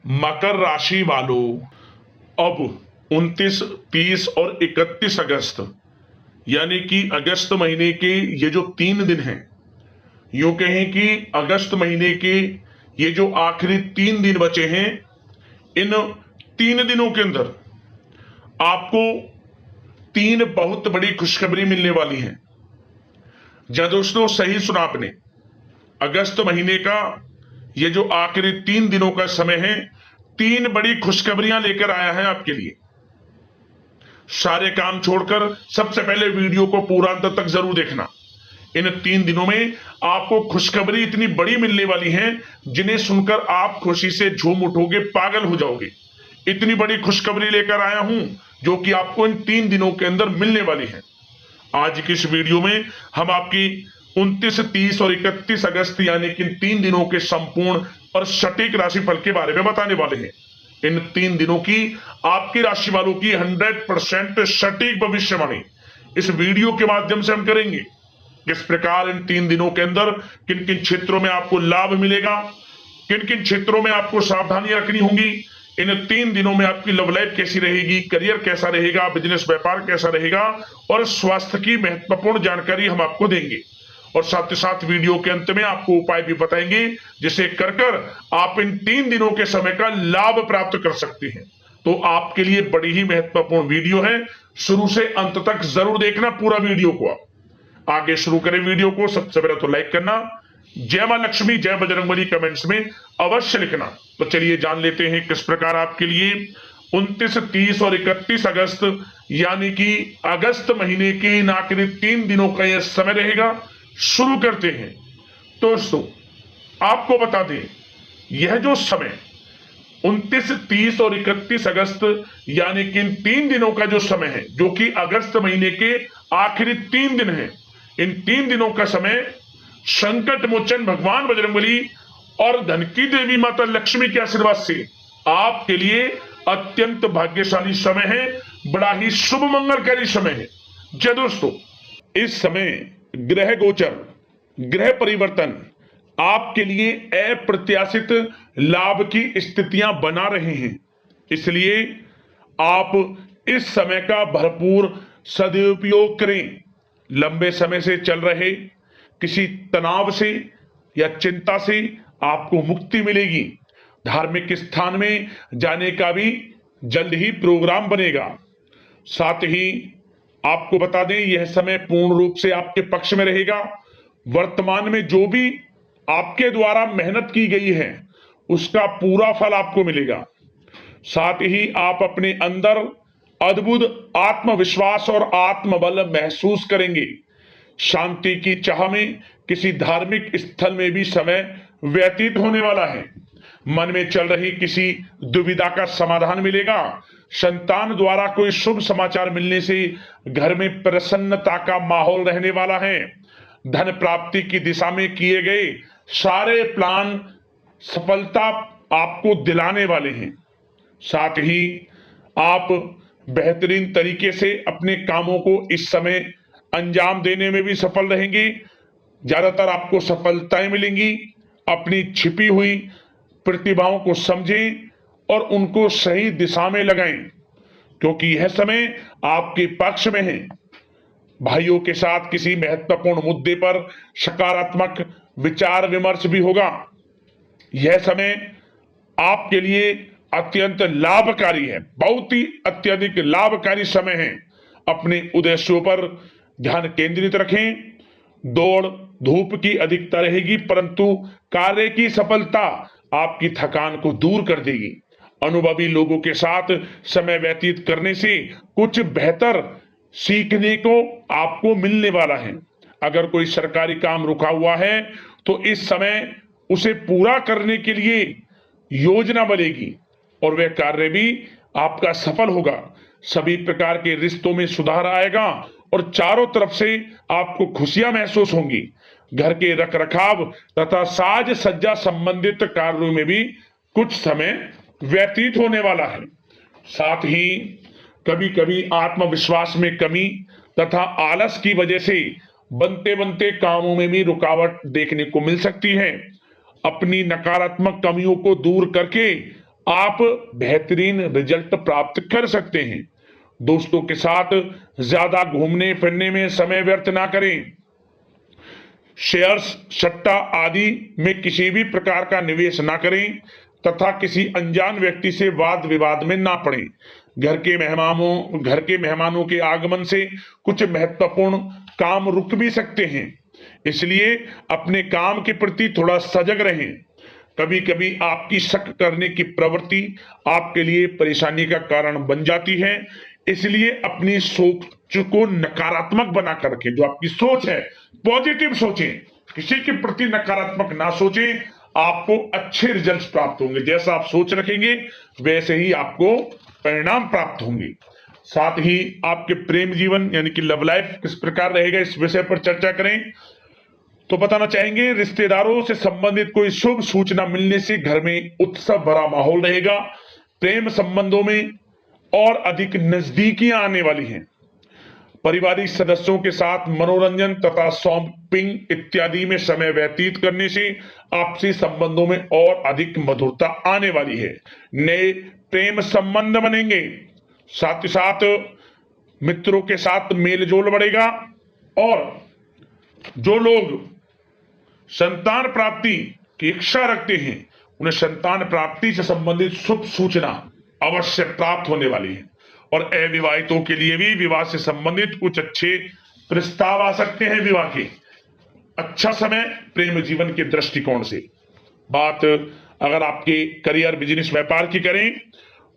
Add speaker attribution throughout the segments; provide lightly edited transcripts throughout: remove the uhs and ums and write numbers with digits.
Speaker 1: मकर राशि वालों, अब 29, 30 और 31 अगस्त यानी कि अगस्त महीने के ये जो 3 दिन हैं, यूं कहें कि अगस्त महीने के ये जो आखिरी 3 दिन बचे हैं, इन 3 दिनों के अंदर आपको 3 बहुत बड़ी खुशखबरी मिलने वाली है। जी दोस्तों, सही सुना आपने। अगस्त महीने का ये जो आखिरी 3 दिनों का समय है, 3 बड़ी खुशखबरियां लेकर आया है आपके लिए। सारे काम छोड़कर सबसे पहले वीडियो को पूरा अंत तक जरूर देखना। इन 3 दिनों में आपको खुशखबरी इतनी बड़ी मिलने वाली है, जिन्हें सुनकर आप खुशी से झूम उठोगे, पागल हो जाओगे। इतनी बड़ी खुशखबरी लेकर आया हूं जो कि आपको इन 3 दिनों के अंदर मिलने वाली है। आज की इस वीडियो में हम आपकी 29, 30 और 31 अगस्त यानी कि इन 3 दिनों के संपूर्ण और सटीक राशिफल के बारे में बताने वाले हैं। इन 3 दिनों की आपकी राशि वालों की 100% सटीक भविष्यवाणी इस वीडियो के माध्यम से हम करेंगे। किस प्रकार इन 3 दिनों के अंदर किन किन क्षेत्रों में आपको लाभ मिलेगा, किन किन क्षेत्रों में आपको सावधानियां रखनी होंगी, इन 3 दिनों में आपकी लव लाइफ कैसी रहेगी, करियर कैसा रहेगा, बिजनेस व्यापार कैसा रहेगा और स्वास्थ्य की महत्वपूर्ण जानकारी हम आपको देंगे। और साथ ही साथ वीडियो के अंत में आपको उपाय भी बताएंगे जिसे कर कर आप इन 3 दिनों के समय का लाभ प्राप्त कर सकते हैं। तो आपके लिए बड़ी ही महत्वपूर्ण वीडियो है, शुरू से अंत तक जरूर देखना पूरा वीडियो को। आप आगे शुरू करें वीडियो को। सबसे पहले तो लाइक करना, जय मां लक्ष्मी, जय बजरंगबली कमेंट्स में अवश्य लिखना। तो चलिए जान लेते हैं किस प्रकार आपके लिए 29, 30 और 31 अगस्त यानी कि अगस्त महीने के इन आखिरी 3 दिनों का यह समय रहेगा। शुरू करते हैं। दोस्तों, आपको बता दें, यह जो समय 29, 30 और 31 अगस्त यानी कि इन 3 दिनों का जो समय है, जो कि अगस्त महीने के आखिरी 3 दिन है, इन 3 दिनों का समय संकट मोचन भगवान बजरंगबली और धन की देवी माता लक्ष्मी के आशीर्वाद से आपके लिए अत्यंत भाग्यशाली समय है, बड़ा ही शुभ मंगलकारी समय है। जय दोस्तों, इस समय ग्रह गोचर, ग्रह परिवर्तन आपके लिए अप्रत्याशित लाभ की स्थितियां बना रहे हैं, इसलिए आप इस समय का भरपूर सदुपयोग करें। लंबे समय से चल रहे किसी तनाव से या चिंता से आपको मुक्ति मिलेगी। धार्मिक स्थान में जाने का भी जल्द ही प्रोग्राम बनेगा। साथ ही आपको बता दें, यह समय पूर्ण रूप से आपके पक्ष में रहेगा। वर्तमान में जो भी आपके द्वारा मेहनत की गई है, उसका पूरा फल आपको मिलेगा। साथ ही आप अपने अंदर अद्भुत आत्मविश्वास और आत्मबल महसूस करेंगे। शांति की चाह में किसी धार्मिक स्थल में भी समय व्यतीत होने वाला है। मन में चल रही किसी दुविधा का समाधान मिलेगा। संतान द्वारा कोई शुभ समाचार मिलने से घर में प्रसन्नता का माहौल रहने वाला है। धन प्राप्ति की दिशा में किए गए सारे प्लान सफलता आपको दिलाने वाले हैं। साथ ही आप बेहतरीन तरीके से अपने कामों को इस समय अंजाम देने में भी सफल रहेंगे। ज्यादातर आपको सफलताएं मिलेंगी। अपनी छिपी हुई प्रतिभाओं को समझें और उनको सही दिशा में लगाएं, क्योंकि यह समय आपके पक्ष में है। भाइयों के साथ किसी महत्वपूर्ण मुद्दे पर सकारात्मक विचार विमर्श भी होगा। यह समय आपके लिए अत्यंत लाभकारी है, बहुत ही अत्यधिक लाभकारी समय है। अपने उद्देश्यों पर ध्यान केंद्रित रखें। दौड़ धूप की अधिकता रहेगी, परंतु कार्य की सफलता आपकी थकान को दूर कर देगी। अनुभवी लोगों के साथ समय व्यतीत करने से कुछ बेहतर सीखने को आपको मिलने वाला है। अगर कोई सरकारी काम रुका हुआ है तो इस समय उसे पूरा करने के लिए योजना बनेगी और वह कार्य भी आपका सफल होगा। सभी प्रकार के रिश्तों में सुधार आएगा और चारों तरफ से आपको खुशियां महसूस होंगी। घर के रखरखाव तथा साज सज्जा संबंधित कार्यों में भी कुछ समय व्यतीत होने वाला है। साथ ही कभी कभी आत्मविश्वास में कमी तथा आलस की वजह से बनते बनते कामों में भी रुकावट देखने को मिल सकती है। अपनी नकारात्मक कमियों को दूर करके आप बेहतरीन रिजल्ट प्राप्त कर सकते हैं। दोस्तों के साथ ज्यादा घूमने फिरने में समय व्यर्थ ना करें। शेयर्स, सट्टा आदि में किसी भी प्रकार का निवेश ना करें तथा किसी अनजान व्यक्ति से वाद विवाद में ना पड़ें। घर के मेहमानों के आगमन से कुछ महत्वपूर्ण काम रुक भी सकते हैं, इसलिए अपने काम के प्रति थोड़ा सजग रहें। कभी कभी आपकी शक करने की प्रवृत्ति आपके लिए परेशानी का कारण बन जाती है, इसलिए अपनी सोच को नकारात्मक बनाकर रखें। जो आपकी सोच है पॉजिटिव सोचें, किसी के प्रति नकारात्मक ना सोचें। आपको अच्छे रिजल्ट्स प्राप्त होंगे। जैसा आप सोच रखेंगे वैसे ही आपको परिणाम प्राप्त होंगे। साथ ही आपके प्रेम जीवन यानी कि लव लाइफ किस प्रकार रहेगा, इस विषय पर चर्चा करें तो बताना चाहेंगे, रिश्तेदारों से संबंधित कोई शुभ सूचना मिलने से घर में उत्सव भरा माहौल रहेगा। प्रेम संबंधों में और अधिक नजदीकियां आने वाली हैं। पारिवारिक सदस्यों के साथ मनोरंजन तथा शॉपिंग इत्यादि में समय व्यतीत करने से आपसी संबंधों में और अधिक मधुरता आने वाली है। नए प्रेम संबंध बनेंगे। साथ ही साथ मित्रों के साथ मेलजोल बढ़ेगा। और जो लोग संतान प्राप्ति की इच्छा रखते हैं उन्हें संतान प्राप्ति से संबंधित शुभ सूचना अवश्य प्राप्त होने वाली है। और अविवाहितों के लिए भी विवाह से संबंधित कुछ अच्छे प्रस्ताव आ सकते हैं। विवाह के अच्छा समय प्रेम जीवन के दृष्टिकोण से। बात अगर आपके करियर, बिजनेस, व्यापार की करें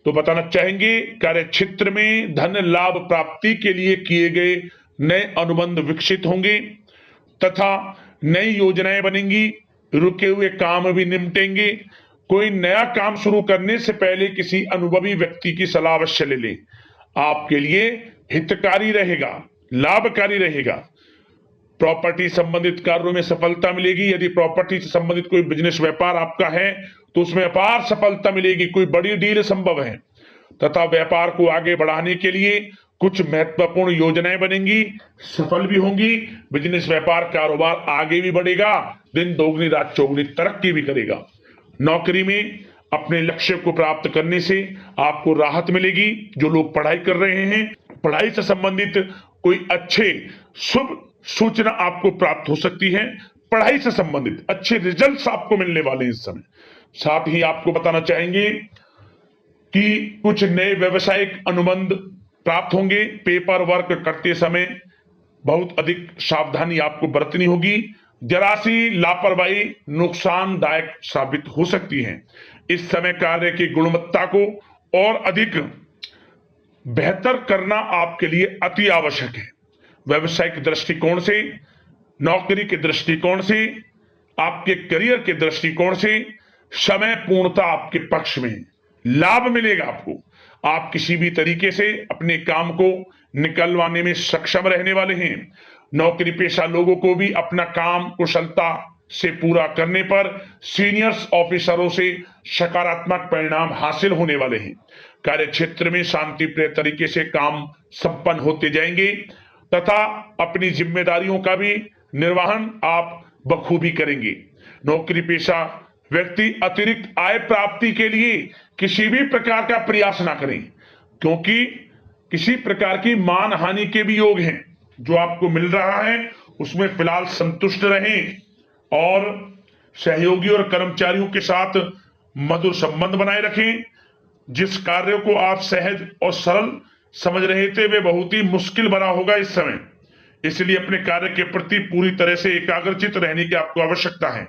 Speaker 1: तो बताना चाहेंगे, कार्य क्षेत्र में धन लाभ प्राप्ति के लिए किए गए नए अनुबंध विकसित होंगे तथा नई योजनाएं बनेंगी। रुके हुए काम भी निपटेंगे। कोई नया काम शुरू करने से पहले किसी अनुभवी व्यक्ति की सलाह अवश्य ले लें। आपके लिए हितकारी रहेगा, लाभकारी रहेगा। प्रॉपर्टी संबंधित कार्यों में सफलता मिलेगी। यदि प्रॉपर्टी से संबंधित कोई बिजनेस, व्यापार आपका है तो उसमें अपार सफलता मिलेगी। कोई बड़ी डील संभव है तथा व्यापार को आगे बढ़ाने के लिए कुछ महत्वपूर्ण योजनाएं बनेंगी, सफल भी होंगी। बिजनेस, व्यापार, कारोबार आगे भी बढ़ेगा। दिन दोगुनी रात चौगुनी तरक्की भी करेगा। नौकरी में अपने लक्ष्य को प्राप्त करने से आपको राहत मिलेगी। जो लोग पढ़ाई कर रहे हैं, पढ़ाई से संबंधित कोई अच्छे शुभ सूचना आपको प्राप्त हो सकती है। पढ़ाई से संबंधित अच्छे रिजल्ट्स आपको मिलने वाले हैं इस समय। साथ ही आपको बताना चाहेंगे कि कुछ नए व्यवसायिक अनुबंध प्राप्त होंगे। पेपर वर्क करते समय बहुत अधिक सावधानी आपको बरतनी होगी। जरा सी लापरवाही नुकसानदायक साबित हो सकती है। इस समय कार्य की गुणवत्ता को और अधिक बेहतर करना आपके लिए अति आवश्यक है। व्यवसायिक दृष्टिकोण से, नौकरी के दृष्टिकोण से, आपके करियर के दृष्टिकोण से समय पूर्णता आपके पक्ष में है। लाभ मिलेगा आपको। आप किसी भी तरीके से अपने काम को निकलवाने में सक्षम रहने वाले हैं। नौकरी पेशा लोगों को भी अपना काम कुशलता से पूरा करने पर सीनियर्स ऑफिसरों से सकारात्मक परिणाम हासिल होने वाले हैं। कार्य क्षेत्र में शांतिप्रिय तरीके से काम संपन्न होते जाएंगे तथा अपनी जिम्मेदारियों का भी निर्वहन आप बखूबी करेंगे। नौकरी पेशा व्यक्ति अतिरिक्त आय प्राप्ति के लिए किसी भी प्रकार का प्रयास ना करें, क्योंकि किसी प्रकार की मान हानि के भी योग हैं। जो आपको मिल रहा है उसमें फिलहाल संतुष्ट रहें और सहयोगी और कर्मचारियों के साथ मधुर संबंध बनाए रखें। जिस कार्य को आप सहज और सरल समझ रहे थे वे बहुत ही मुश्किल बना होगा इस समय, इसलिए अपने कार्य के प्रति पूरी तरह से एकाग्रचित रहने की आपको आवश्यकता है।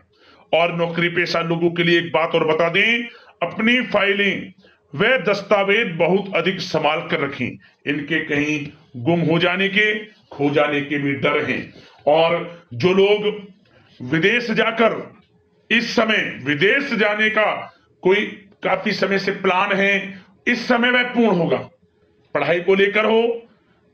Speaker 1: और नौकरी पेशा लोगों के लिए एक बात और बता दें, अपनी फाइलें वे दस्तावेज बहुत अधिक संभाल कर रखें। इनके कहीं गुम हो जाने के, खो जाने के भी डर हैं। और जो लोग विदेश जाकर इस समय विदेश जाने का कोई काफी समय से प्लान है, इस समय वह पूर्ण होगा। पढ़ाई को लेकर हो,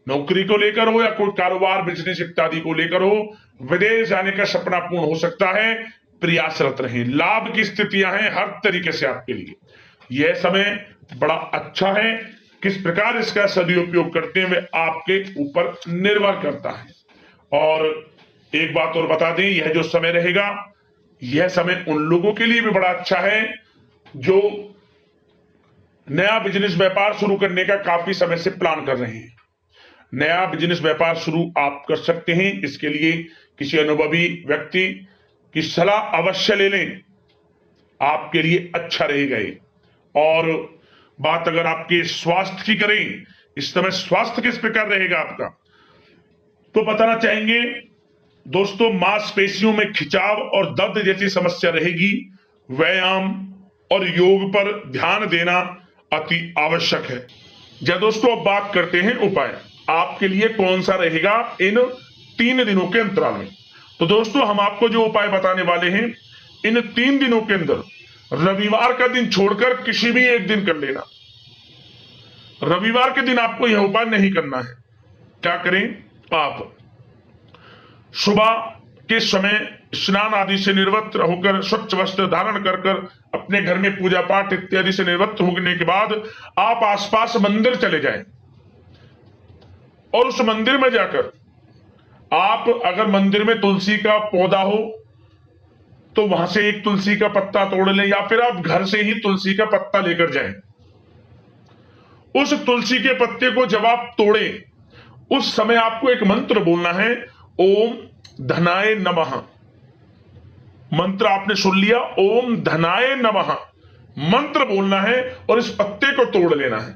Speaker 1: नौकरी को लेकर हो या कोई कारोबार, बिजनेस इत्यादि को लेकर हो, विदेश जाने का सपना पूर्ण हो सकता है। प्रयासरत रहें। लाभ की स्थितियां हैं हर तरीके से आपके लिए। यह समय बड़ा अच्छा है। किस प्रकार इसका सदुपयोग करते हैं वे आपके ऊपर निर्भर करता है। और एक बात और बता दें, यह जो समय रहेगा, यह समय उन लोगों के लिए भी बड़ा अच्छा है जो नया बिजनेस व्यापार शुरू करने का काफी समय से प्लान कर रहे हैं, नया बिजनेस व्यापार शुरू आप कर सकते हैं। इसके लिए किसी अनुभवी व्यक्ति की सलाह अवश्य ले लें, आपके लिए अच्छा रहेगा ये। और बात अगर आपके स्वास्थ्य की करें, इस समय स्वास्थ्य किस प्रकार रहेगा आपका, तो बताना चाहेंगे दोस्तों, मांसपेशियों में खिंचाव और दर्द जैसी समस्या रहेगी। व्यायाम और योग पर ध्यान देना अति आवश्यक है। जब दोस्तों अब बात करते हैं उपाय, आपके लिए कौन सा रहेगा इन 3 दिनों के अंतराल में। तो दोस्तों हम आपको जो उपाय बताने वाले हैं, इन 3 दिनों के अंदर रविवार का दिन छोड़कर किसी भी एक दिन कर लेना। रविवार के दिन आपको यह उपाय नहीं करना है। क्या करें, आप सुबह के समय स्नान आदि से निवृत्त होकर स्वच्छ वस्त्र धारण कर अपने घर में पूजा पाठ इत्यादि से निवृत्त होने के बाद आप आसपास मंदिर चले जाएं और उस मंदिर में जाकर आप, अगर मंदिर में तुलसी का पौधा हो तो वहां से एक तुलसी का पत्ता तोड़ लें, या फिर आप घर से ही तुलसी का पत्ता लेकर जाएं। उस तुलसी के पत्ते को जब आप तोड़ें, उस समय आपको एक मंत्र बोलना है, ओम धनाय नमः। मंत्र आपने सुन लिया, ओम धनाय नमः मंत्र बोलना है और इस पत्ते को तोड़ लेना है।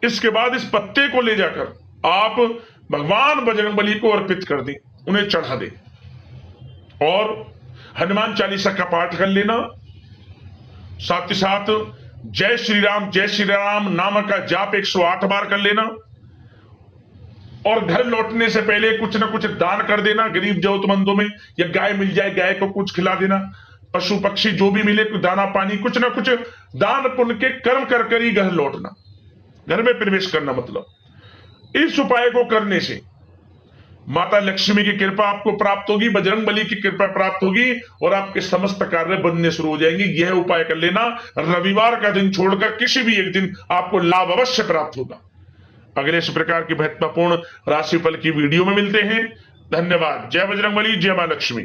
Speaker 1: इसके बाद इस पत्ते को ले जाकर आप भगवान बजरंगबली को अर्पित कर दें, उन्हें चढ़ा दें और हनुमान चालीसा का पाठ कर लेना। साथ ही साथ जय श्री राम नाम का जाप 108 बार कर लेना और घर लौटने से पहले कुछ ना कुछ दान कर देना गरीब जरूरतमंदों में, या गाय मिल जाए गाय को कुछ खिला देना, पशु पक्षी जो भी मिले दाना पानी, कुछ ना कुछ दान पुण्य के कर्म कर ही घर लौटना, घर में प्रवेश करना। मतलब इस उपाय को करने से माता लक्ष्मी की कृपा आपको प्राप्त होगी, बजरंगबली की कृपा प्राप्त होगी और आपके समस्त कार्य बनने शुरू हो जाएंगे। यह उपाय कर लेना, रविवार का दिन छोड़कर किसी भी एक दिन आपको लाभ अवश्य प्राप्त होगा। अगले इस प्रकार की महत्वपूर्ण राशिफल की वीडियो में मिलते हैं। धन्यवाद। जय बजरंगबली, जय मां लक्ष्मी।